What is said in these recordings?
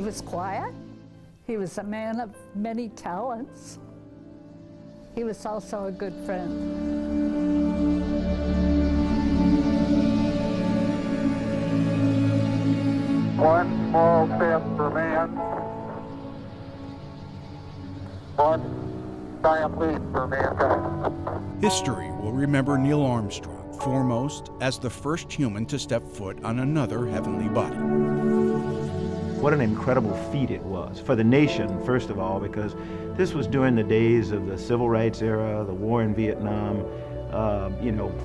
was quiet. He was a man of many talents. He was also a good friend. One small step for man, one giant leap for mankind. History will remember Neil Armstrong foremost as the first human to step foot on another heavenly body. What an incredible feat it was for the nation, first of all, because this was during the days of the civil rights era, the war in Vietnam,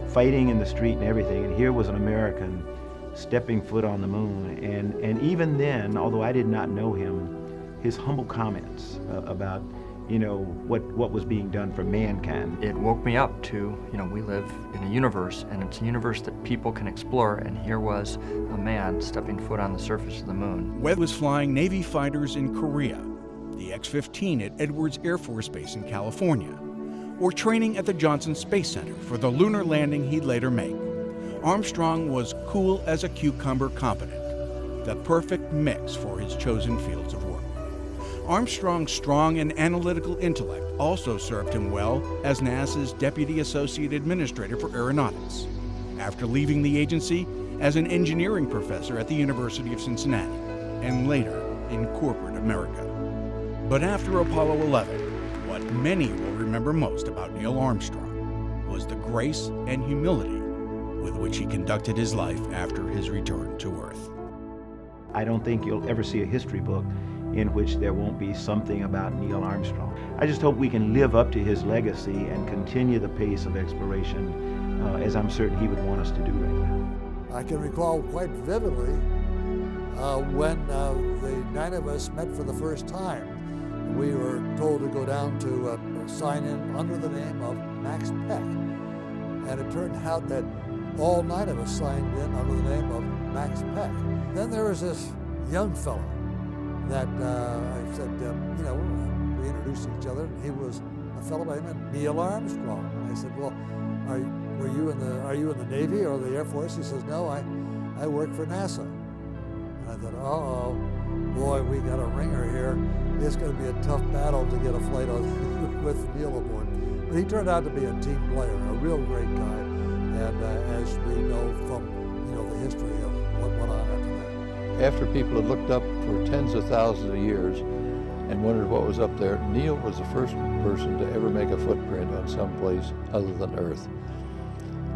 fighting in the street and everything. And here was an American stepping foot on the moon. And even then, although I did not know him, his humble comments about what was being done for mankind. It woke me up to, we live in a universe, and it's a universe that people can explore, and here was a man stepping foot on the surface of the moon. Webb was flying Navy fighters in Korea, the X-15 at Edwards Air Force Base in California, or training at the Johnson Space Center for the lunar landing he'd later make. Armstrong was cool as a cucumber competent, the perfect mix for his chosen fields of work. Armstrong's strong and analytical intellect also served him well as NASA's Deputy Associate Administrator for Aeronautics, after leaving the agency as an engineering professor at the University of Cincinnati, and later in corporate America. But after Apollo 11, what many will remember most about Neil Armstrong was the grace and humility with which he conducted his life after his return to Earth. I don't think you'll ever see a history book in which there won't be something about Neil Armstrong. I just hope we can live up to his legacy and continue the pace of exploration as I'm certain he would want us to do right now. I can recall quite vividly when the 9 of us met for the first time. We were told to go down to sign in under the name of Max Peck. And it turned out that all 9 of us signed in under the name of Max Peck. Then there was this young fellow that I said, we introduced each other, and he was a fellow by the name of Neil Armstrong. And I said, well, are you in the Navy or the Air Force? He says, no, I work for NASA. And I thought, uh-oh, boy, we got a ringer here. It's going to be a tough battle to get a flight on with Neil aboard. But he turned out to be a team player, a real great guy. And as we know from the history of what went on after that. After people had looked up for tens of thousands of years and wondered what was up there, Neil was the first person to ever make a footprint on some place other than Earth.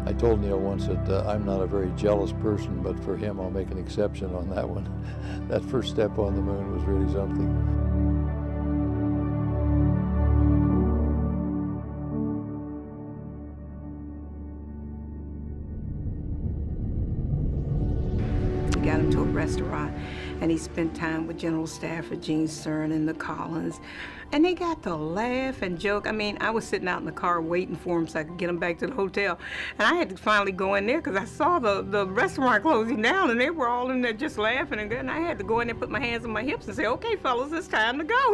I told Neil once that I'm not a very jealous person, but for him I'll make an exception on that one. That first step on the moon was really something. Got him to a restaurant, and he spent time with General Stafford, Gene Stern, and the Collins, and they got to laugh and joke. I mean, I was sitting out in the car waiting for him so I could get him back to the hotel, and I had to finally go in there because I saw the restaurant closing down, and they were all in there just laughing and good, and I had to go in there, put my hands on my hips and say, okay, fellas, it's time to go,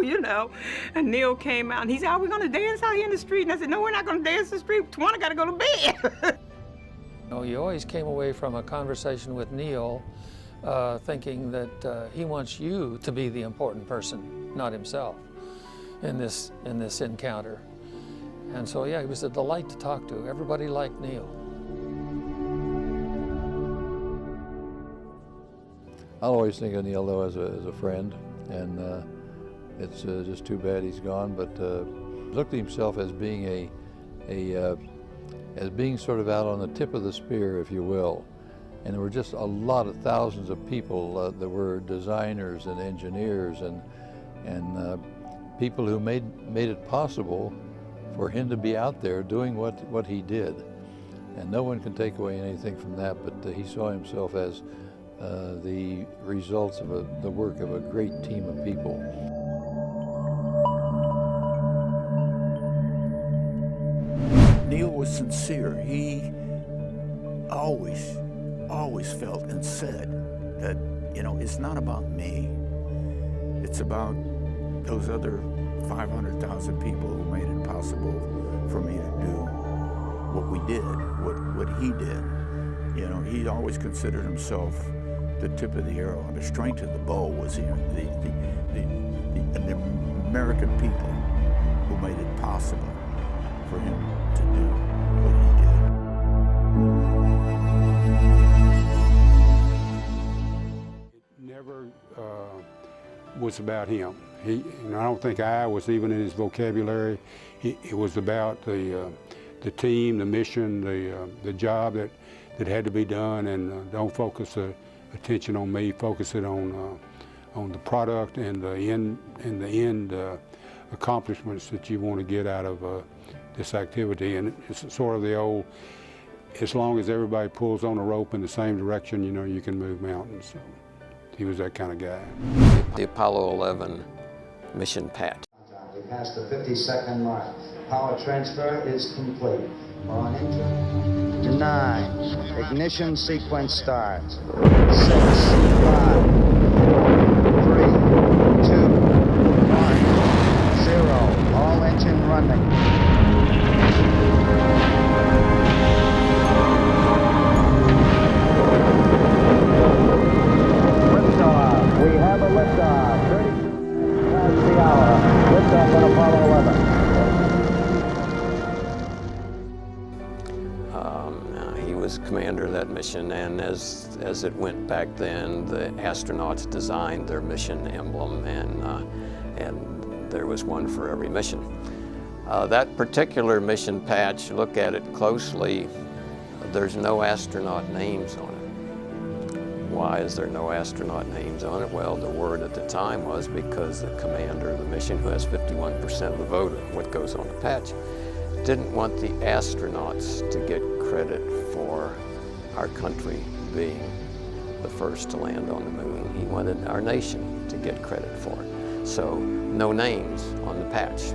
And Neil came out, and he said, are we going to dance out here in the street? And I said, no, we're not going to dance in the street. Tawana got to go to bed. You always came away from a conversation with Neil thinking that he wants you to be the important person, not himself, in this encounter. And so, yeah, he was a delight to talk to. Everybody liked Neil. I'll always think of Neil, though, as a friend, and it's just too bad he's gone, but looked at himself as being as being sort of out on the tip of the spear, if you will. And there were just a lot of thousands of people that were designers and engineers and people who made it possible for him to be out there doing what he did. And no one can take away anything from that, but he saw himself as the results of the work of a great team of people. Neil was sincere. He always felt and said that, it's not about me. It's about those other 500,000 people who made it possible for me to do what we did, what he did. He always considered himself the tip of the arrow and the strength of the bow was the American people who made it possible for him to do what he did. It never was about him. I don't think I was even in his vocabulary. It was about the team, the mission, the job that had to be done, and don't focus attention on me. Focus it on the product and the end accomplishments that you want to get out of this activity. And it's sort of the old, as long as everybody pulls on a rope in the same direction, you know, you can move mountains. So he was that kind of guy. The Apollo 11 mission patch. We passed the 50-second mark. Power transfer is complete. On engine. 9. Ignition sequence starts. 6, 5, 4, 3, 2, 1, 0. All engine running. Liftoff. We have a liftoff. 32 past the hour. Liftoff on Apollo 11. He was commander of that mission, and as it went back then, the astronauts designed their mission emblem, and there was one for every mission. That particular mission patch, look at it closely, there's no astronaut names on it. Why is there no astronaut names on it? Well, the word at the time was because the commander of the mission, who has 51% of the vote of what goes on the patch, didn't want the astronauts to get credit for our country being the first to land on the moon. He wanted our nation to get credit for it. So no names on the patch.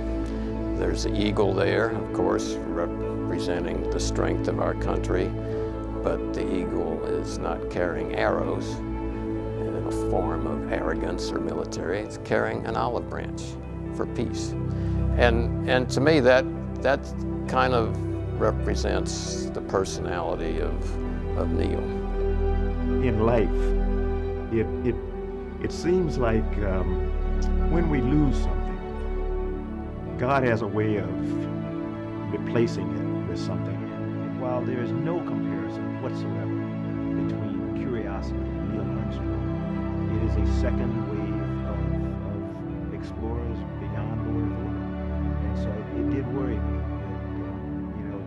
There's the eagle there, of course, representing the strength of our country, but the eagle is not carrying arrows in a form of arrogance or military. It's carrying an olive branch for peace. And to me, that kind of represents the personality of Neil. In life, it seems like when we lose something, God has a way of replacing it with something. And while there is no comparison whatsoever between curiosity and Neil Armstrong, it is a second wave of explorers beyond the Earth order. And so it did worry me that,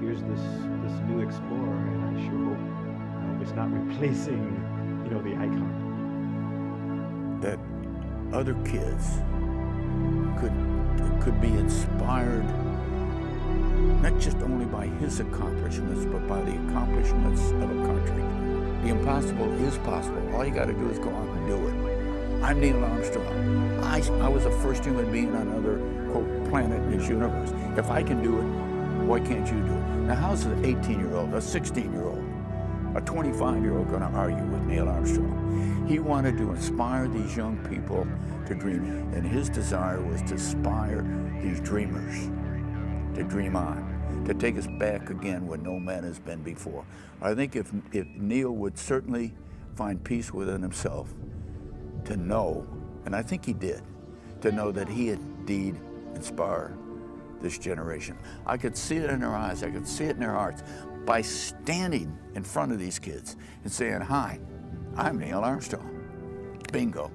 here's this new explorer, and I sure hope it's not replacing, the icon. That other kids could be inspired, not just only by his accomplishments, but by the accomplishments of a country. The impossible is possible. All you got to do is go out and do it. I'm Neil Armstrong. I was the first human being on another, quote, planet in this universe. If I can do it, why can't you do it? Now, how's an 18-year-old, a 16-year-old, a 25-year-old going to argue with Neil Armstrong? He wanted to inspire these young people to dream, and his desire was to inspire these dreamers to dream on, to take us back again where no man has been before. I think if Neil would certainly find peace within himself to know, and I think he did, to know that he had indeed inspired this generation. I could see it in their eyes, I could see it in their hearts, by standing in front of these kids and saying, "Hi, I'm Neil Armstrong." Bingo.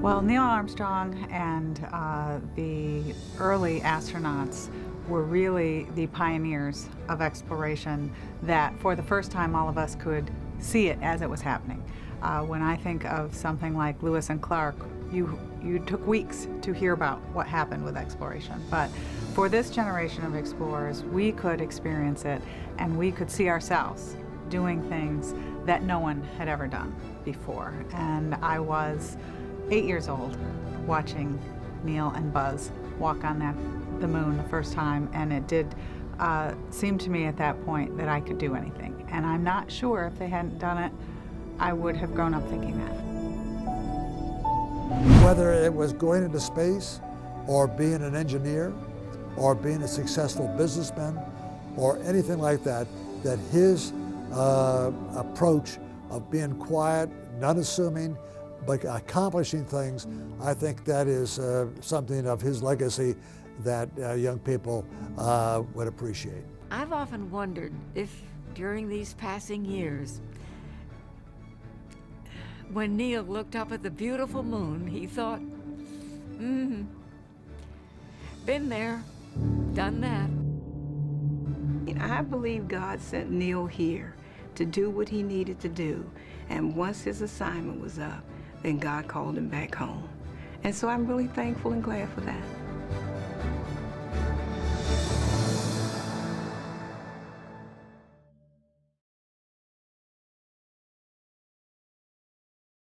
Well, Neil Armstrong and the early astronauts were really the pioneers of exploration that for the first time all of us could see it as it was happening. When I think of something like Lewis and Clark, you took weeks to hear about what happened with exploration. But for this generation of explorers, we could experience it, and we could see ourselves doing things that no one had ever done before. And I was 8 years old watching Neil and Buzz walk on the moon the first time, and it did seem to me at that point that I could do anything. And I'm not sure if they hadn't done it, I would have grown up thinking that. Whether it was going into space, or being an engineer, or being a successful businessman, or anything like that, that his approach of being quiet, unassuming, but accomplishing things, I think that is something of his legacy that young people would appreciate. I've often wondered if during these passing years, when Neil looked up at the beautiful moon, he thought, been there, done that. I believe God sent Neil here to do what he needed to do, and once his assignment was up, then God called him back home. And so I'm really thankful and glad for that.